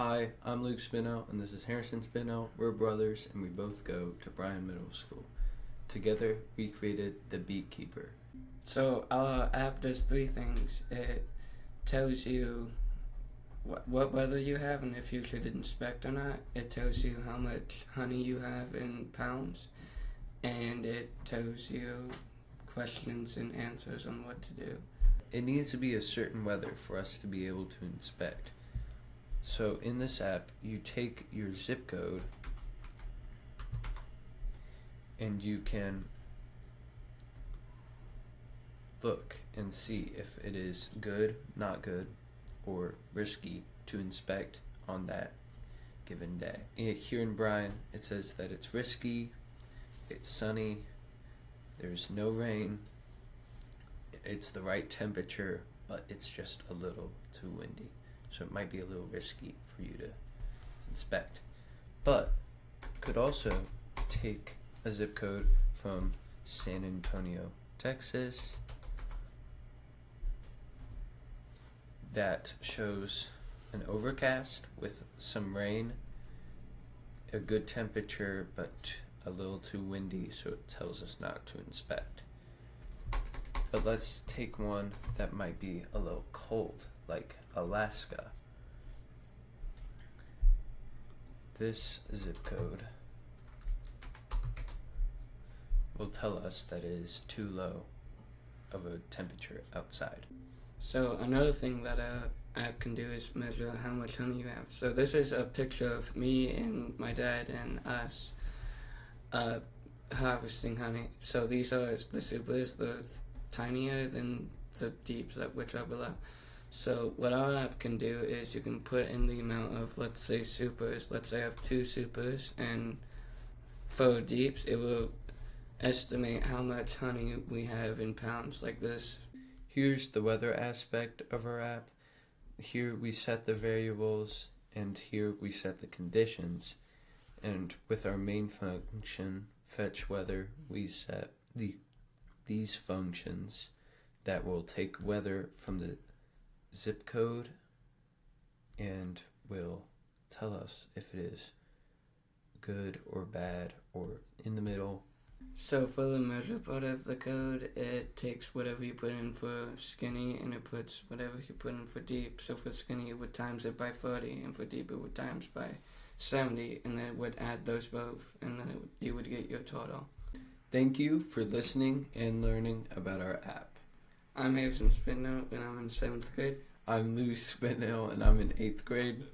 Hi, I'm Luke Spitnale, and this is Harrison Spitnale. We're brothers, and we both go to Bryan Middle School. Together, we created the Beekeeper. So our app does three things. It tells you what weather you have and if you should inspect or not. It tells you how much honey you have in pounds. And it tells you questions and answers on what to do. It needs to be a certain weather for us to be able to inspect. So in this app, you take your zip code and you can look and see if it is good, not good, or risky to inspect on that given day. Here in Bryan, it says that it's risky, it's sunny, there's no rain, it's the right temperature, but it's just a little too windy. So it might be a little risky for you to inspect. But could also take a zip code from San Antonio, Texas, that shows an overcast with some rain, a good temperature, but a little too windy, so it tells us not to inspect. But let's take one that might be a little cold, like Alaska. This zip code will tell us that it is too low of a temperature outside. So another thing that a app can do is measure how much honey you have. So this is a picture of me and my dad and us harvesting honey. So these are the supers, they're tinier than the deeps, which are below. So what our app can do is you can put in the amount of, let's say, supers. Let's say I have 2 supers, and for deeps, it will estimate how much honey we have in pounds, like this. Here's the weather aspect of our app. Here we set the variables, and here we set the conditions. And with our main function, fetch weather, we set these functions that will take weather from the zip code and will tell us if it is good or bad or in the middle. So for the measure part of the code, it takes whatever you put in for skinny and it puts whatever you put in for deep. So for skinny, it would times it by 40, and for deep, it would times by 70, and then it would add those both, and then you would get your total. Thank you for listening and learning about our app. I'm Harrison Spitnale, and I'm in 7th grade. I'm Luke Spitnale, and I'm in 8th grade.